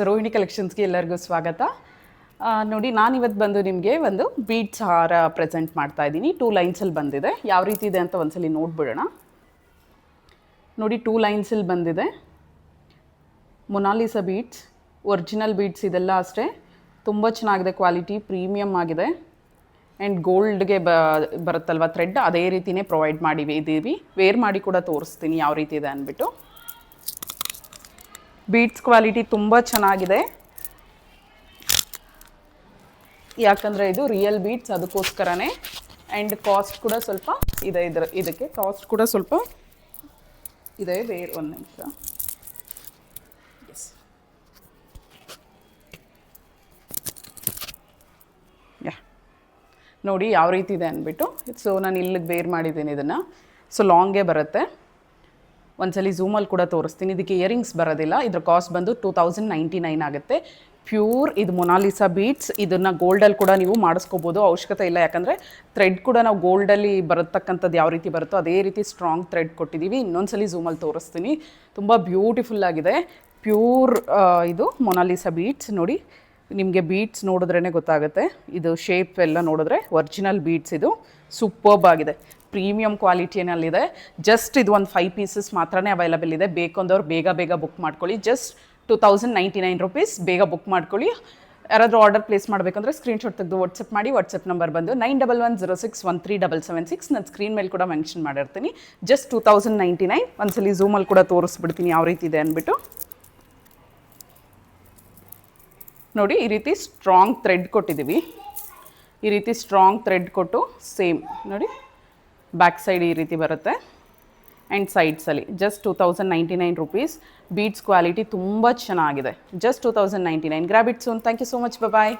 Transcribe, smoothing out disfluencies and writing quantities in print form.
ರೋಹಿಣಿ ಕಲೆಕ್ಷನ್ಸ್ಗೆ ಎಲ್ಲರಿಗೂ ಸ್ವಾಗತ. ನೋಡಿ, ನಾನಿವತ್ತು ಬಂದು ನಿಮಗೆ ಒಂದು ಬೀಡ್ಸ್ ಹಾರ ಪ್ರೆಸೆಂಟ್ ಮಾಡ್ತಾ ಇದ್ದೀನಿ. 2 ಲೈನ್ಸಲ್ಲಿ ಬಂದಿದೆ. ಯಾವ ರೀತಿ ಇದೆ ಅಂತ ಒಂದ್ಸಲಿ ನೋಡ್ಬಿಡೋಣ. ನೋಡಿ, 2 ಲೈನ್ಸಲ್ಲಿ ಬಂದಿದೆ. ಮೊನಾಲಿಸಾ ಬೀಡ್ಸ್, ಒರಿಜಿನಲ್ ಬೀಡ್ಸ್ ಇದೆಲ್ಲ ಅಷ್ಟೇ. ತುಂಬ ಚೆನ್ನಾಗಿದೆ, ಕ್ವಾಲಿಟಿ ಪ್ರೀಮಿಯಮ್ ಆಗಿದೆ. ಆ್ಯಂಡ್ ಗೋಲ್ಡ್ಗೆ ಬರುತ್ತಲ್ವ ಥ್ರೆಡ್, ಅದೇ ರೀತಿಯೇ ಪ್ರೊವೈಡ್ ಮಾಡಿದ್ದೀವಿ. ವೇರ್ ಮಾಡಿ ಕೂಡ ತೋರಿಸ್ತೀನಿ ಯಾವ ರೀತಿ ಇದೆ ಅಂದ್ಬಿಟ್ಟು. ಬೀಡ್ಸ್ ಕ್ವಾಲಿಟಿ ತುಂಬ ಚೆನ್ನಾಗಿದೆ, ಯಾಕಂದರೆ ಇದು ರಿಯಲ್ ಬೀಡ್ಸ್, ಅದಕ್ಕೋಸ್ಕರನೇ. ಆ್ಯಂಡ್ ಕಾಸ್ಟ್ ಕೂಡ ಸ್ವಲ್ಪ ಇದೆ, ಇದಕ್ಕೆ ಕಾಸ್ಟ್ ಕೂಡ ಸ್ವಲ್ಪ ಇದೆ. ಒಂದು ನಿಮಿಷ. ಎಸ್, ನೋಡಿ ಯಾವ ರೀತಿ ಇದೆ ಅಂದ್ಬಿಟ್ಟು. ಸೊ ನಾನು ಇಲ್ಲಿಗೆ ಬೇರ್ ಮಾಡಿದ್ದೀನಿ ಇದನ್ನು. ಸೊ ಲಾಂಗೇ ಬರುತ್ತೆ. ಒಂದ್ಸಲಿ ಝೂಮಲ್ಲಿ ಕೂಡ ತೋರಿಸ್ತೀನಿ. ಇದಕ್ಕೆ ಇಯರಿಂಗ್ಸ್ ಬರೋದಿಲ್ಲ. ಇದ್ರ ಕಾಸ್ಟ್ ಬಂದು 2099 ಆಗುತ್ತೆ. ಪ್ಯೂರ್ ಇದು ಮೊನಾಲಿಸಾ ಬೀಡ್ಸ್. ಇದನ್ನು ಗೋಲ್ಡಲ್ಲಿ ಕೂಡ ನೀವು ಮಾಡಿಸ್ಕೋಬೋದು, ಅವಶ್ಯಕತೆ ಇಲ್ಲ. ಯಾಕಂದರೆ ಥ್ರೆಡ್ ಕೂಡ ನಾವು ಗೋಲ್ಡಲ್ಲಿ ಬರತಕ್ಕಂಥದ್ದು ಯಾವ ರೀತಿ ಬರುತ್ತೋ ಅದೇ ರೀತಿ ಸ್ಟ್ರಾಂಗ್ ಥ್ರೆಡ್ ಕೊಟ್ಟಿದ್ದೀವಿ. ಇನ್ನೊಂದ್ಸಲಿ ಝೂಮಲ್ಲಿ ತೋರಿಸ್ತೀನಿ. ತುಂಬ ಬ್ಯೂಟಿಫುಲ್ಲಾಗಿದೆ. ಪ್ಯೂರ್ ಇದು ಮೊನಾಲಿಸಾ ಬೀಡ್ಸ್. ನೋಡಿ, ನಿಮಗೆ ಬೀಡ್ಸ್ ನೋಡಿದ್ರೇ ಗೊತ್ತಾಗುತ್ತೆ. ಇದು ಶೇಪ್ ಎಲ್ಲ ನೋಡಿದ್ರೆ ಒರಿಜಿನಲ್ ಬೀಡ್ಸ್. ಇದು ಸೂಪರ್ಬ್ ಆಗಿದೆ, ಪ್ರೀಮಿಯಂ ಕ್ವಾಲಿಟಿಯಲ್ಲಿದೆ. ಜಸ್ಟ್ ಇದು ಒಂದು 5 ಪೀಸಸ್ ಮಾತ್ರನೇ ಅವೈಲಬಲ್ ಇದೆ. ಬೇಕು ಅಂದವ್ರು ಬೇಗ ಬುಕ್ ಮಾಡ್ಕೊಳ್ಳಿ. Just 2099 rupees. ಬೇಗ ಬುಕ್ ಮಾಡ್ಕೊಳ್ಳಿ. ಯಾರಾದರೂ ಆರ್ಡರ್ ಪ್ಲೇಸ್ ಮಾಡಬೇಕಂದ್ರೆ ಸ್ಕ್ರೀನ್ಶಾಟ್ ತೆಗೆದು ವಾಟ್ಸಪ್ ಮಾಡಿ. ವಾಟ್ಸಪ್ ನಂಬರ್ ಬಂದು 9110613776. ನಾನು ಸ್ಕ್ರೀನ್ ಮೇಲೆ ಕೂಡ ಮೆನ್ಷನ್ ಮಾಡಿರ್ತೀನಿ. ಜಸ್ಟ್ 2099. ಒಂದ್ಸಲಿ ಝೂಮಲ್ಲಿ ಕೂಡ ತೋರಿಸ್ಬಿಡ್ತೀನಿ ಯಾವ ರೀತಿ ಇದೆ ಅಂದ್ಬಿಟ್ಟು. ನೋಡಿ, ಈ ರೀತಿ ಸ್ಟ್ರಾಂಗ್ ಥ್ರೆಡ್ ಕೊಟ್ಟಿದ್ದೀವಿ. ಈ ರೀತಿ ಸ್ಟ್ರಾಂಗ್ ಥ್ರೆಡ್ ಕೊಟ್ಟು ಸೇಮ್ ನೋಡಿ ಬ್ಯಾಕ್ ಸೈಡ್ ಈ ರೀತಿ ಬರುತ್ತೆ. ಆ್ಯಂಡ್ ಸೈಡ್ಸಲ್ಲಿ ಜಸ್ಟ್ 2099 ರುಪೀಸ್. ಬೀಡ್ಸ್ ಕ್ವಾಲಿಟಿ ತುಂಬ ಚೆನ್ನಾಗಿದೆ. Just 2099. Grab it soon. Thank you so much. Bye.